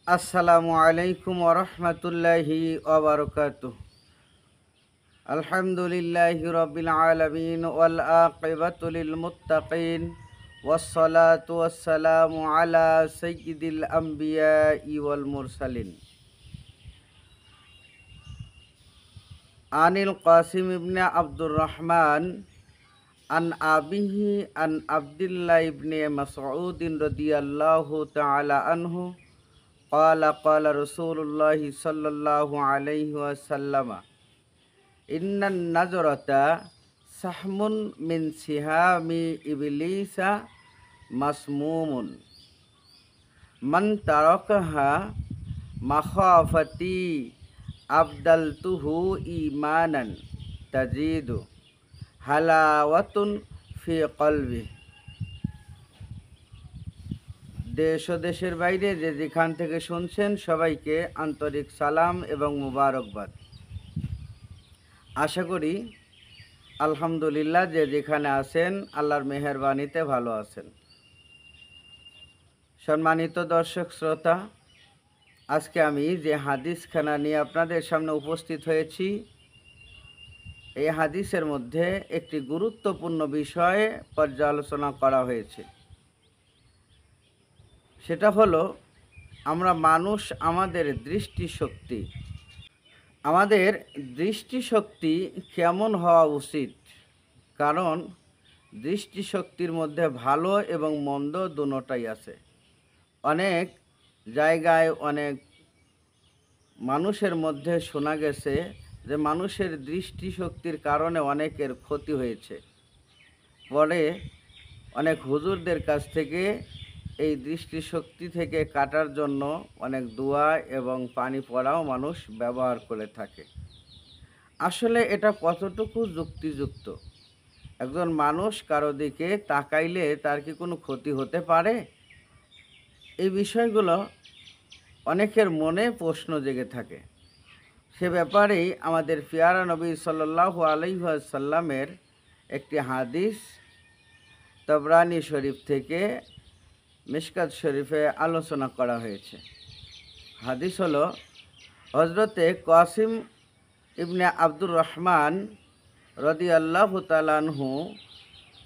আসসালামু আলাইকুম ওরহমতুল্লাহি ওবরকাতুহ। আলহামদুলিল্লাহি রাব্বিল আলামিন ওয়াল আকিবাতু লিল মুত্তাকিন ওয়াসসালাতু ওয়াসসালামু আলা সাইয়্যিদিল আমবিয়াই ওয়াল মুরসালিন। আনিল কাসিম ইবনে আব্দুর রহমান আন আবিহি আন আবদুল্লাহ ইবনে মাসউদ রাদিয়াল্লাহু তাআলা আনহু قال رسول الله صلى الله عليه وسلم ইন্নান নাজরাতা সাহমুন মিন সিহামি ইবলিসা মাসমুমুন মান তারাকাহা মাখাফাতি আবদালতুহু ঈমানান তাজিদু হালাওয়াতুন ফি কলবি। দেশ ও দেশের বাইরে যে যেখান থেকে শুনছেন সবাইকে আন্তরিক সালাম এবং মুবারকবাদ। আশা করি আলহামদুলিল্লাহ যে যেখানে আছেন আল্লাহর মেহেরবানিতে ভালো আছেন। সম্মানিত দর্শক শ্রোতা, আজকে আমি যে হাদিসখানা নিয়ে আপনাদের সামনে উপস্থিত হয়েছি, এই হাদিসের মধ্যে একটি গুরুত্বপূর্ণ বিষয়ে পর্যালোচনা করা হয়েছে। সেটা হলো আমাদের দৃষ্টিশক্তি কেমন হওয়া উচিত। কারণ দৃষ্টিশক্তির মধ্যে ভালো এবং মন্দ দুটোই আছে। অনেক জায়গায় অনেক মানুষের মধ্যে শোনা গেছে যে মানুষের দৃষ্টিশক্তির কারণে অনেকের ক্ষতি হয়েছে। পরে অনেক হুজুরদের কাছ থেকে এই দৃষ্টিশক্তি থেকে কাটার জন্য অনেক দোয়া এবং পানি পড়াও মানুষ ব্যবহার করে থাকে। আসলে এটা কতটুকু যুক্তিযুক্ত? একজন মানুষ কারো দিকে তাকাইলে তার কি কোনো ক্ষতি হতে পারে? এই বিষয়গুলো অনেকের মনে প্রশ্ন জেগে থাকে। সে ব্যাপারেই আমাদের পিয়ারা নবী সাল্লাল্লাহু আলাইহি ওয়াসাল্লামের একটি হাদিস তবরানি শরীফ থেকে মিশকাত শরীফে আলোচনা করা হয়েছে। হাদিস হলো হজরতে কাসিম ইবনে আব্দুর রহমান রাদিয়াল্লাহু তাআলা আনহু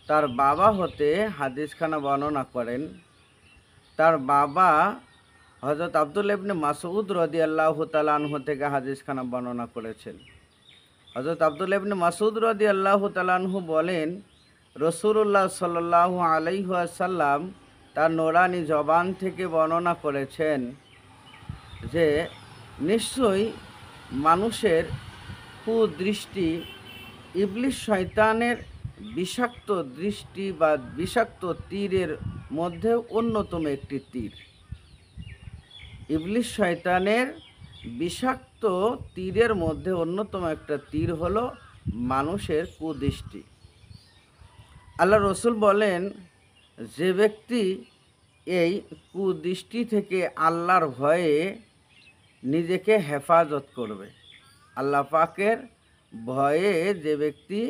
তার বাবা হতে হাদিসখানা বর্ণনা করেন। তার বাবা হযরত আব্দুল্লাহ ইবনে মাসউদ রাদিয়াল্লাহু তাআলা আনহু থেকে হাদিসখানা বর্ণনা করেছেন। হযরত আব্দুল্লাহ ইবনে মাসউদ রাদিয়াল্লাহু তাআলা আনহু বলেন, রাসূলুল্লাহ সাল্লাল্লাহু আলাইহি ওয়াসাল্লাম তার নোরানি জবান থেকে বর্ণনা করেছেন যে নিশ্চয়ই মানুষের কুদৃষ্টি ইবলিস শয়তানের বিষাক্ত দৃষ্টি বা বিষাক্ত তীরের মধ্যে অন্যতম একটি তীর। ইবলিস শয়তানের বিষাক্ত তীরের মধ্যে অন্যতম একটা তীর হলো মানুষের কুদৃষ্টি। আল্লাহ রসুল বলেন, যে ব্যক্তি এই কুদৃষ্টি থেকে আল্লাহর ভয়ে নিজেকে হেফাজত করবে, আল্লাহ পাকের ভয়ে যে ব্যক্তি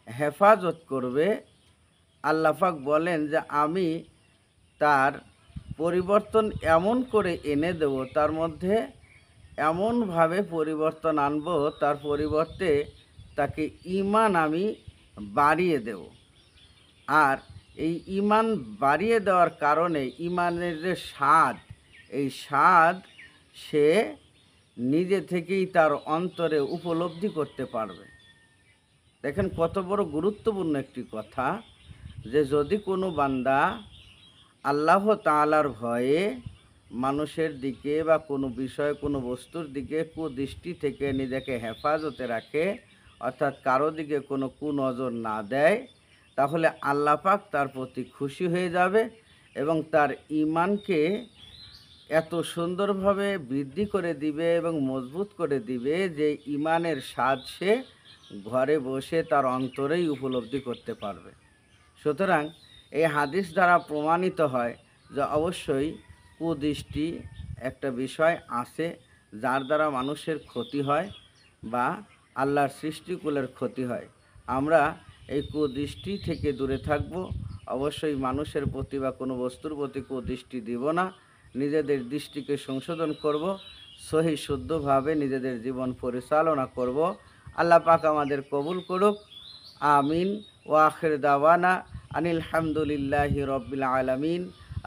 হেফাজত করবে, আল্লাহ পাক বলেন যে আমি তার পরিবর্তন এমন করে এনে দেব, তার মধ্যে এমনভাবে পরিবর্তন আনবো, তার পরিবর্তে তাকে ঈমান আমি বাড়িয়ে দেব। আর এই ঈমান বাড়িয়ে দেওয়ার কারণে ঈমানের যে স্বাদ, এই স্বাদ সে নিজে থেকেই তার অন্তরে উপলব্ধি করতে পারবে। দেখেন কত বড় গুরুত্বপূর্ণ একটি কথা, যে যদি কোনো বান্দা আল্লাহ তাআলার ভয়ে মানুষের দিকে বা কোনো বিষয় কোনো বস্তুর দিকে কুদৃষ্টি থেকে নিজেকে হেফাজতে রাখে, অর্থাৎ কারো দিকে কোনো কুনজর না দেয়, তাহলে আল্লাহ পাক তার প্রতি খুশি হয়ে যাবে এবং তার ঈমানকে এত সুন্দরভাবে বৃদ্ধি করে দিবে এবং মজবুত করে দিবে যে ঈমানের স্বাদ সে ঘরে বসে তার অন্তরেই উপলব্ধি করতে পারবে। সুতরাং এই হাদিস দ্বারা প্রমাণিত হয় যে অবশ্যই কুদৃষ্টি একটা বিষয় আছে, যার দ্বারা মানুষের ক্ষতি হয় বা আল্লাহর সৃষ্টিকুলের ক্ষতি হয়। আমরা এই কুদৃষ্টি থেকে দূরে থাকব। অবশ্যই মানুষের প্রতি বা কোনো বস্তুর প্রতি কুদৃষ্টি দিব না। নিজেদের দৃষ্টিকে সংশোধন করব, সহি শুদ্ধভাবে নিজেদের জীবন পরিচালনা করব। আল্লাহ পাক আমাদের কবুল করুক। আমিন। ওয়া আখির দাওয়ানা আনিল হামদুলিল্লাহি রব্বিল আলামিন।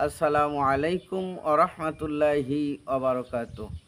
আসসালামু আলাইকুম ওয়া রাহমাতুল্লাহি ওয়া বারাকাতুহু।